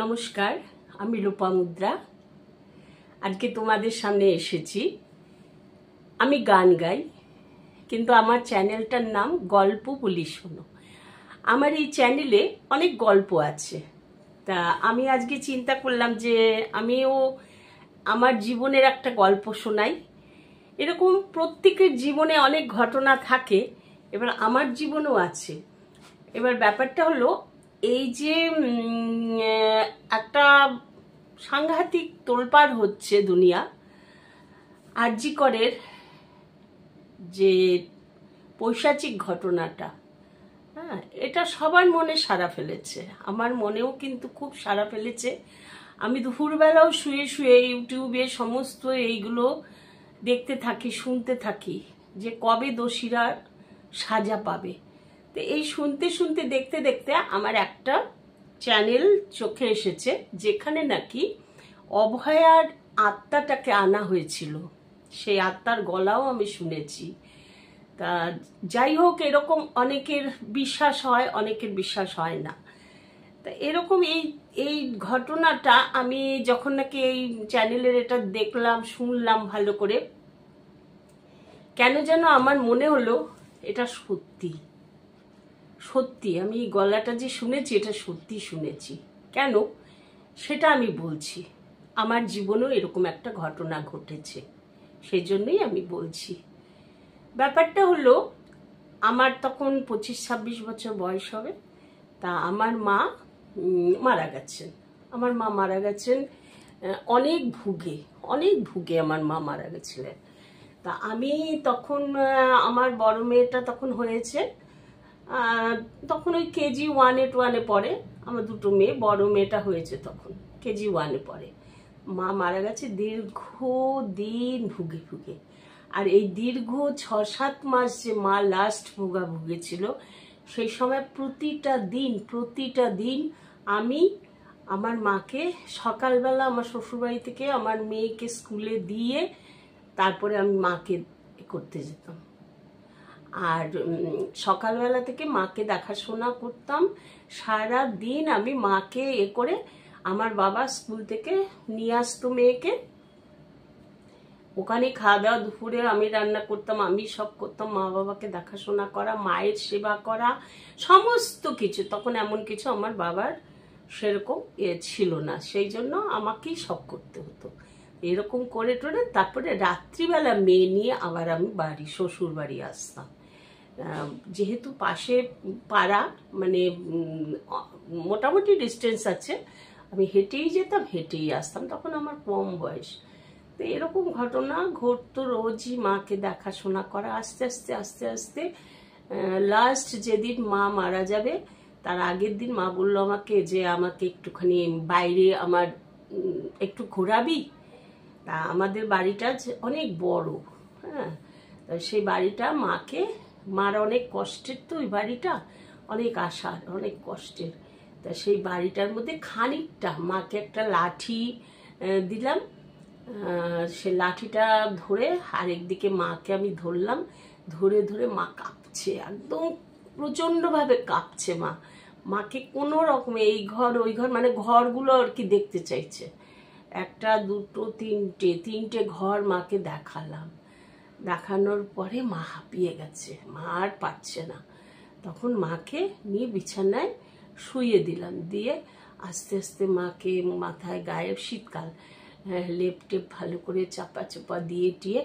নমস্কার, আমি লোপামুদ্রা। আজকে তোমাদের সামনে এসেছি। আমি গান গাই, কিন্তু আমার চ্যানেলটার নাম গল্প বলি শোনো। আমার এই চ্যানেলে অনেক গল্প আছে। তা আমি আজকে চিন্তা করলাম যে আমিও আমার জীবনের একটা গল্প শোনাই। এরকম প্রত্যেকের জীবনে অনেক ঘটনা থাকে, এবার আমার জীবনেও আছে। এবার ব্যাপারটা হলো এই যে একটা সাংঘাতিক তোলপাড় হচ্ছে দুনিয়া। আরজি করের যে পৈশাচিক ঘটনাটা, হ্যাঁ, এটা সবার মনে সাড়া ফেলেছে। আমার মনেও কিন্তু খুব সাড়া ফেলেছে। আমি দুপুরবেলাও শুয়ে শুয়ে ইউটিউবে সমস্ত এইগুলো দেখতে থাকি, শুনতে থাকি যে কবে দোষীরা সাজা পাবে। তো এই শুনতে শুনতে দেখতে দেখতে আমার একটা চ্যানেল চোখে এসেছে, যেখানে নাকি অভয়ার আত্মাটাকে আনা হয়েছিল। সেই আত্মার গলাও আমি শুনেছি। তা যাই হোক, এরকম অনেকের বিশ্বাস হয়, অনেকের বিশ্বাস হয় না। তা এরকম এই ঘটনাটা আমি যখন নাকি এই চ্যানেলের এটা দেখলাম, শুনলাম ভালো করে, কেন যেন আমার মনে হলো এটা সত্যি সত্যি। আমি গলাটা যে শুনেছি, এটা সত্যি শুনেছি। কেন সেটা আমি বলছি। আমার জীবনেও এরকম একটা ঘটনা ঘটেছে, সেই জন্যই আমি বলছি। ব্যাপারটা হলো, আমার তখন 25-26 বছর বয়স হবে। তা আমার মা মারা গেছেন। আমার মা মারা গেছেন অনেক ভুগে আমার মা মারা গেছিলেন। তা আমি তখন আমার বড় মেয়েটা তখন হয়েছে, তখন ওই কেজি 1-এ পড়ে। আমার দুটো মেয়ে, বড় মেয়েটা হয়েছে তখন কেজি 1-এ পড়ে। মা মারা গেছে দীর্ঘদিন ভুগে। আর এই দীর্ঘ 6-7 মাস যে মা লাস্ট ভুগেছিল, সেই সময় প্রতিটা দিন আমি আমার মাকে সকালবেলা আমার শ্বশুরবাড়ি থেকে আমার মেয়েকে স্কুলে দিয়ে তারপরে আমি মাকে করতে যেতাম। আর সকালবেলা থেকে মাকে দেখাশোনা করতাম সারা দিন। আমি মাকে করে আমার বাবা স্কুল থেকে নিয়ে আসতো মেয়েকে, ওখানে খাওয়া দাওয়া, দুপুরে আমি রান্না করতাম, আমি সব করতাম। মা বাবাকে দেখাশোনা করা, মায়ের সেবা করা, সমস্ত কিছু। তখন এমন কিছু আমার বাবার সেরকম ছিল না, সেই জন্য আমাকেই সব করতে হতো। এরকম করে টোরে তারপরে রাত্রিবেলা মেয়ে নিয়ে আবার আমি শ্বশুর বাড়ি আসতাম। যেহেতু পাশে পাড়া, মানে মোটামুটি ডিস্টেন্স আছে, আমি হেঁটেই যেতাম, হেঁটেই আসতাম। তখন আমার কম বয়স। তো এরকম ঘটনা ঘটতো রোজই, মাকে দেখাশোনা করা। আস্তে আস্তে লাস্ট যেদিন মা মারা যাবে, তার আগের দিন মা বললো আমাকে যে আমাকে একটুখানি বাইরে আমার একটু ঘোরাবি। তা আমাদের বাড়িটা অনেক বড়, হ্যাঁ, সেই বাড়িটা মার অনেক কষ্টের, তো ওই বাড়িটা অনেক আশার, অনেক কষ্টের। তা সেই বাড়িটার মধ্যে খানিকটা মাকে একটা লাঠি দিলাম। সে লাঠিটা ধরে আরেকদিকে মাকে আমি ধরলাম, ধরে মা কাঁপছে, একদম প্রচণ্ডভাবে কাঁপছে। মাকে কোনো রকমে এই ঘর ওই ঘর, মানে ঘরগুলো আর কি দেখতে চাইছে। একটা, দুটো, তিনটে ঘর মাকে দেখালাম। দেখানোর পরে মা হাঁপিয়ে গেছে, মা আর পারছে না। তখন মাকে নিয়ে বিছানায় শুইয়ে দিলাম, দিয়ে আস্তে আস্তে মাকে মাথায়, গায়ে শীতকাল, লেপ টেপ ভালো করে চাপা দিয়ে টিয়ে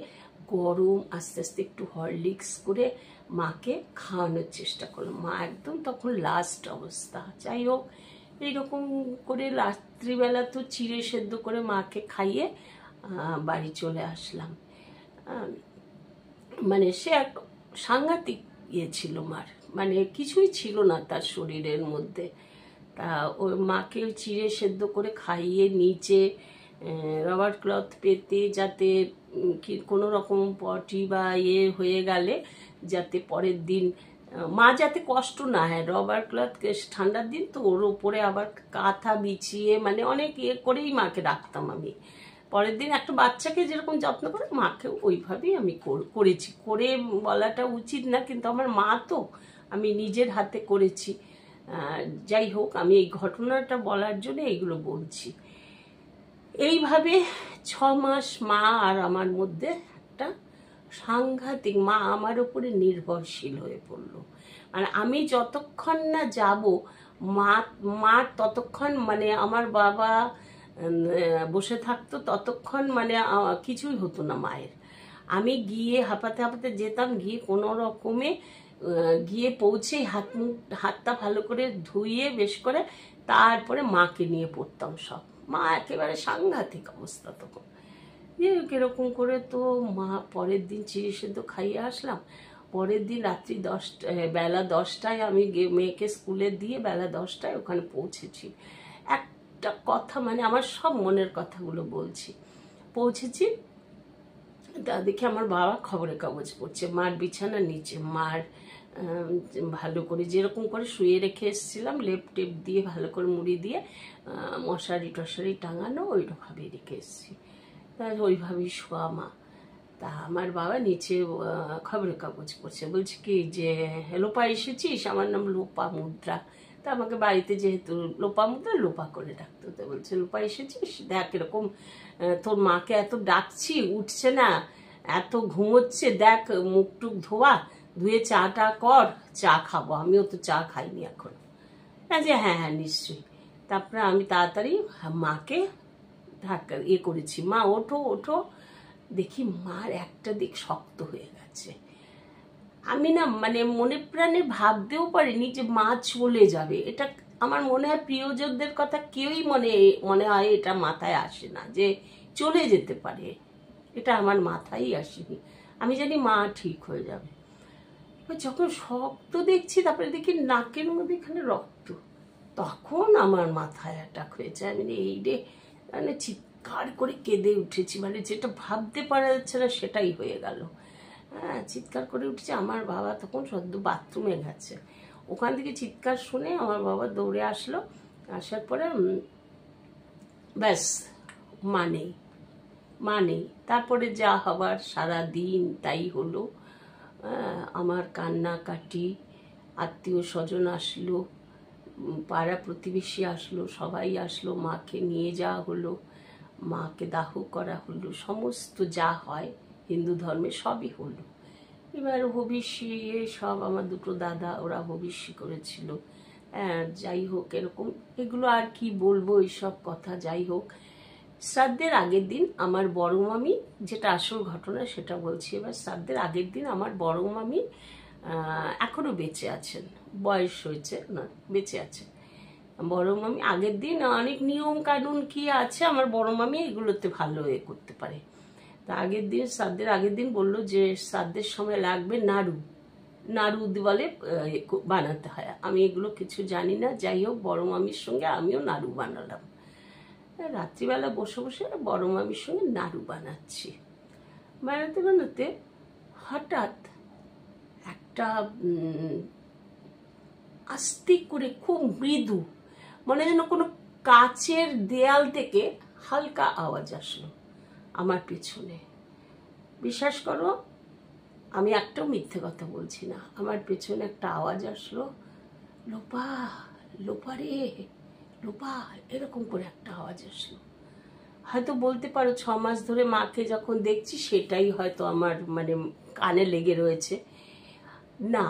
গরম আস্তে আস্তে একটু হরলিক্স করে মাকে খাওয়ানোর চেষ্টা করলাম। মা একদম তখন লাস্ট অবস্থা। যাই হোক, এইরকম করে রাত্রিবেলা তো চিড়ে সেদ্ধ করে মাকে খাইয়ে বাড়ি চলে আসলাম। মানে সে এক সাংঘাতিক ছিল মার, মানে কিছুই ছিল না তার শরীরের মধ্যে। তা ওই মাকে চিড়ে সেদ্ধ করে খাইয়ে নিচে রবার ক্লথ পেতে, যাতে কোনো রকম পটি বা হয়ে গেলে যাতে পরের দিন মা যাতে কষ্ট না হয়। রবার ক্লথ ঠান্ডার দিন তো, ওর ওপরে আবার কাঁথা বিছিয়ে, মানে অনেক করেই মাকে রাখতাম আমি। পরের দিন একটা বাচ্চাকে যেরকম যত্ন করে, মাকে ওইভাবেই আমি করেছি। করে বলাটা উচিত না, কিন্তু আমার মা তো, আমি নিজের হাতে করেছি। যাই হোক, আমি এই ঘটনাটা বলার জন্য এইগুলো বলছি। এইভাবে 6 মাস মা আর আমার মধ্যে একটা সাংঘাতিক, মা আমার উপরে নির্ভরশীল হয়ে পড়লো। মানে আমি যতক্ষণ না যাব মা ততক্ষণ, মানে আমার বাবা বসে থাকতো ততক্ষণ, মানে কিছুই হতো না মায়ের। আমি গিয়ে হাঁপাতে হাঁপাতে যেতাম, গিয়ে কোনো রকমে গিয়ে পৌঁছে হাতটা ভালো করে ধুয়ে বেশ করে তারপরে মাকে নিয়ে পড়তাম সব। মা একেবারে সাংঘাতিক অবস্থা তখন। এরকম করে তো মা পরের দিন চিড়ে সেদ্ধ খাইয়ে আসলাম। পরের দিন রাত্রি বেলা 10টায় আমি মেয়েকে স্কুলে দিয়ে বেলা 10টায় ওখানে পৌঁছেছি। একটা কথা, মানে আমার সব মনের কথাগুলো বলছি। পৌঁছেছি, তা দেখি আমার বাবা খবরের কাগজ পড়ছে, মার বিছানার নিচে। মার ভালো করে যেরকম করে শুয়ে রেখে এসেছিলাম, লেপ টেপ দিয়ে ভালো করে মুড়ি দিয়ে মশারি টশারি টাঙানো, ওইভাবেই রেখে এসেছি। তা ওইভাবেই শোয়া মা। তা আমার বাবা নিচে খবরের কাগজ পড়ছে। বলছে কি যে, লোপা এসেছিস? আমার নাম লোপা মুদ্রা। তা আমাকে বাড়িতে যেহেতু লোপা মুদ্রা, লোপা করে ডাকতো। তো বলছে, লোপা এসেছিস? দেখ এরকম তোর মাকে এত ডাকছি, উঠছে না, এত ঘুমোচ্ছে, দেখ মুখ টুক ধুয়ে চাটা কর, চা খাবো। আমিও তো চা খাইনি এখন। যে হ্যাঁ হ্যাঁ নিশ্চয়ই। তারপরে আমি তাড়াতাড়ি মাকে ধাক্কা করেছি, মা ওঠো ওঠো। দেখি মার একটা দিক শক্ত হয়ে গেছে। আমি না, মানে মনে প্রাণে ভাবতেও পারিনি যে মা চলে যাবে। এটা আমার মনে হয় প্রিয়জনদের কথা কেউই মনে হয় এটা মাথায় আসে না যে চলে যেতে পারে। এটা আমার মাথায় আসেনি। আমি জানি মা ঠিক হয়ে যাবে। যখন শক্ত দেখছি, তারপরে দেখি নাকের মধ্যে এখানে রক্ত, তখন আমার মাথায় অ্যাটাক হয়েছে। আমি এই রে, মানে চিৎকার করে কেঁদে উঠেছি। মানে যেটা ভাবতে পারা যাচ্ছে না সেটাই হয়ে গেল। হ্যাঁ, চিৎকার করে উঠেছে। আমার বাবা তখন সদ্য বাথরুমে গেছে। ওখান থেকে চিৎকার শুনে আমার বাবা দৌড়ে আসলো। আসার পরে ব্যাস, মা নেই। তারপরে যা হবার সারা দিন তাই হলো। আমার কান্নাকাটি, আত্মীয় স্বজন আসলো, পাড়া প্রতিবেশী আসলো, সবাই আসলো, মাকে নিয়ে যাওয়া হলো, মাকে দাহ করা হলো, সমস্ত যা হয় হিন্দু ধর্মে সবই হলো। এবার হবিষ্যি সব আমার দুটো দাদা, ওরা হবিষ্যি করেছিল। যাই হোক, এরকম এগুলো আর কি বলবো এইসব কথা। যাই হোক, শ্রাদ্ধের আগের দিন আমার বড় মামি, যেটা আসল ঘটনা সেটা বলছি এবার। শ্রাদ্ধের আগের দিন আমার বড় মামি এখনো বেঁচে আছেন, বয়স হয়েছে না, বেঁচে আছে বড় মামি। আগের দিন অনেক নিয়ম কানুন কি আছে, আমার বড় মামি এগুলোতে ভালো করতে পারে। তা আগের দিন, শ্রাদ্ধের আগের দিন বললো যে শ্রাদ্ধের সময় লাগবে নাড়ু বলে বানাতে হয়। আমি এগুলো কিছু জানি না। যাই হোক, বড় মামির সঙ্গে আমিও নাড়ু বানালাম। রাত্রিবেলা বসে বসে বড় মামির সঙ্গে নাড়ু বানাচ্ছি। বানাতে হঠাৎ একটা আস্তে করে, খুব মৃদু, মনে যেন কোনো কাচের দেয়াল থেকে হালকা আওয়াজ আসলো আমার পিছনে। বিশ্বাস করো, আমি একটাও মিথ্যে কথা বলছি না। আমার পেছনে একটা আওয়াজ আসলো, লোপা, লোপা রে, লোপা, এরকম করে একটা আওয়াজ আসলো। হয়তো বলতে পারো 6 মাস ধরে মাকে যখন দেখছি সেটাই হয়তো আমার মানে কানে লেগে রয়েছে। না,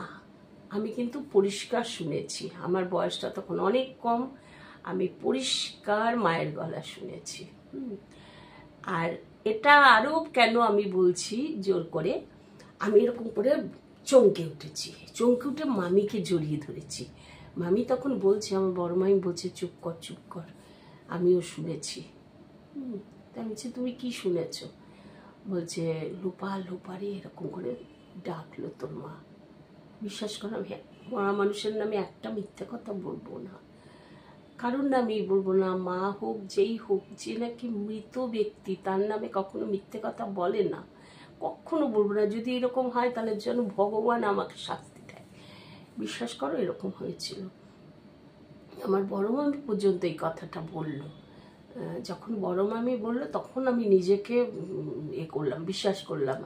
আমি কিন্তু পরিষ্কার শুনেছি। আমার বয়সটা তখন অনেক কম, আমি পরিষ্কার মায়ের গলা শুনেছি। আর এটা আরও কেন আমি বলছি জোর করে, আমি এরকম করে চমকে উঠেছি। চমকে উঠে মামিকে জড়িয়ে ধরেছি। মামি তখন বলছে, আমার বড় মামি বলছে, চুপ কর চুপ কর, আমিও শুনেছি। তাই বলছি, তুমি কি শুনেছ? বলছে, লোপা, লোপারে এরকম করে ডাকলো তোর মা। বিশ্বাস করো, আমি মরা মানুষের নামে একটা মিথ্যে কথা বলবো না, কারোর নামেই বলবো না। মা হোক, যেই হোক, যে নাকি মৃত ব্যক্তি, তার নামে কখনো মিথ্যে কথা বলে না, কখনো বলবো না। যদি এরকম হয় তাহলে যেন ভগবান আমাকে শাস্তি দেয়। বিশ্বাস করো, এরকম হয়েছিল। আমার বড় মামি পর্যন্ত এই কথাটা বলল। যখন বড় মামি বললো তখন আমি নিজেকে করলাম, বিশ্বাস করলাম।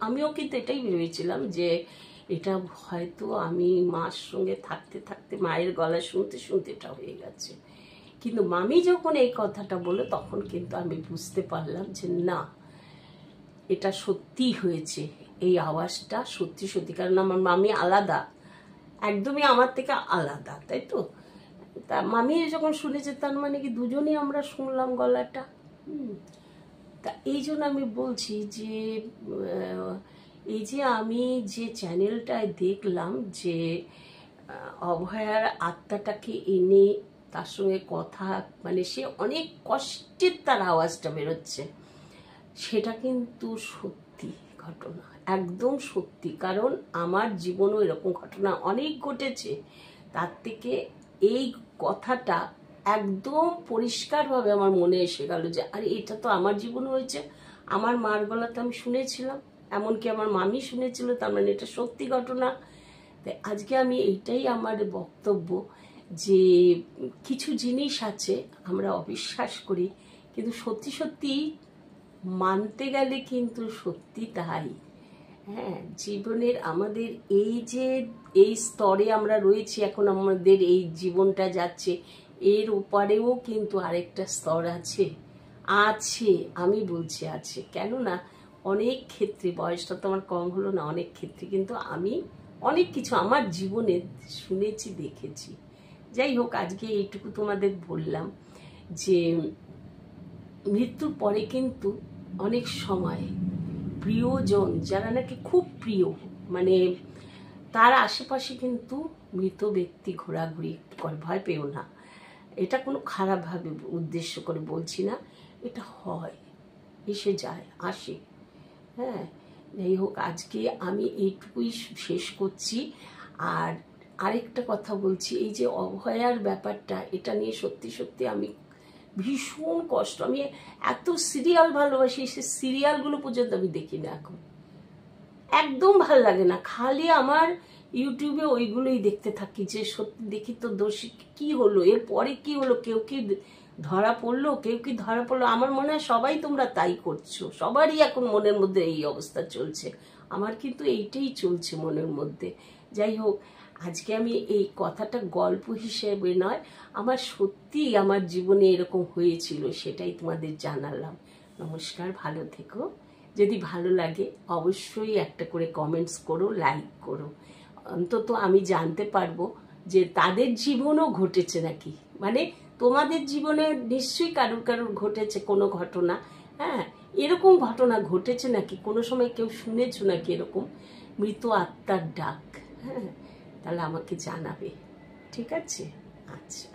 আমিও কিন্তু এটাই ভেবেছিলাম যে এটা হয়তো আমি মার সঙ্গে থাকতে থাকতে মায়ের গলা শুনতে শুনতে এটা হয়ে গেছে। কিন্তু মামি যখন এই কথাটা বলল তখন কিন্তু আমি বুঝতে পারলাম যে না, এটা সত্যি হয়েছে, এই আওয়াজটা সত্যি সত্যি। কারণ আমার মামি আলাদা, একদমই আমার থেকে আলাদা, তাই তো? তা মামি যখন শুনেছে তার মানে কি দুজনেই আমরা শুনলাম গলাটা। তা এই জন্য আমি বলছি যে এই যে আমি যে চ্যানেলটায় দেখলাম যে অভয়ার আত্মাটাকে এনে তার সঙ্গে কথা, মানে সে অনেক কষ্টের তার আওয়াজটা বেরোচ্ছে, সেটা কিন্তু সত্যি ঘটনা, একদম সত্যি। কারণ আমার জীবনেও এরকম ঘটনা অনেক ঘটেছে। তার থেকে এই কথাটা একদম পরিষ্কারভাবে আমার মনে এসে গেল যে আরে এটা তো আমার জীবনে হয়েছে, আমার মার গলাতে আমি শুনেছিলাম, এমনকি আমার মামি শুনেছিল, তার মানে এটা সত্যি ঘটনা। তাই আজকে আমি এইটাই আমার বক্তব্য যে কিছু জিনিস আছে আমরা অবিশ্বাস করি, কিন্তু সত্যি সত্যি মানতে গেলে কিন্তু সত্যি তাই। হ্যাঁ, জীবনের আমাদের এই যে এই স্তরে আমরা রয়েছি এখন, আমাদের এই জীবনটা যাচ্ছে, এর ওপারেও কিন্তু আরেকটা স্তর আছে, আছে, আমি বলছি আছে। কেননা অনেক ক্ষেত্রে, বয়সটা তো আমার কম হলো না, অনেক ক্ষেত্রে কিন্তু আমি অনেক কিছু আমার জীবনে শুনেছি, দেখেছি। যাই হোক, আজকে এইটুকু তোমাদের বললাম যে মৃত্যুর পরে কিন্তু অনেক সময় প্রিয়জন যারা নাকি খুব প্রিয়, মানে তার আশেপাশে কিন্তু মৃত ব্যক্তি ঘোরাঘুরি করে। ভয় পেও না, এটা কোনো খারাপভাবে উদ্দেশ্য করে বলছি না, এটা হয়, এসে যায়, আসে। হ্যাঁ, যাই হোক, আজকে আমি এইটুকুই শেষ করছি। আর আরেকটা কথা বলছি, এই যে অভয়ার ব্যাপারটা, এটা নিয়ে সত্যি সত্যি আমি ভীষণ কষ্ট। আমি এত সিরিয়াল ভালোবাসি, সে সিরিয়ালগুলো পর্যন্ত আমি দেখি না এখন, একদম ভাল লাগে না। খালি আমার ইউটিউবে ওইগুলোই দেখতে থাকি যে সত্যি দেখি তো দোষী কি হলো, এর পরে কি হলো, কেউ কি ধরা পড়লো, কেউ কি ধরা পড়লো। আমার মনে হয় সবাই তোমরা তাই করছো, সবারই এখন মনের মধ্যে এই অবস্থা চলছে, আমার কিন্তু এইটাই চলছে মনের মধ্যে। যাই হোক, আজকে আমি এই কথাটা গল্প হিসেবে নয়, আমার সত্যি আমার জীবনে এরকম হয়েছিল, সেটাই তোমাদের জানালাম। নমস্কার, ভালো থেকো। যদি ভালো লাগে অবশ্যই একটা করে কমেন্টস করো, লাইক করো, অন্তত আমি জানতে পারবো যে তাদের জীবনও ঘটেছে নাকি। মানে তোমাদের জীবনে নিশ্চয়ই কারুর কারুর ঘটেছে কোনো ঘটনা, হ্যাঁ, এরকম ঘটনা ঘটেছে নাকি, কোনো সময় কেউ শুনেছো নাকি এরকম মৃত আত্মার ডাক? হ্যাঁ, তাহলে আমাকে জানাবে, ঠিক আছে? আচ্ছা।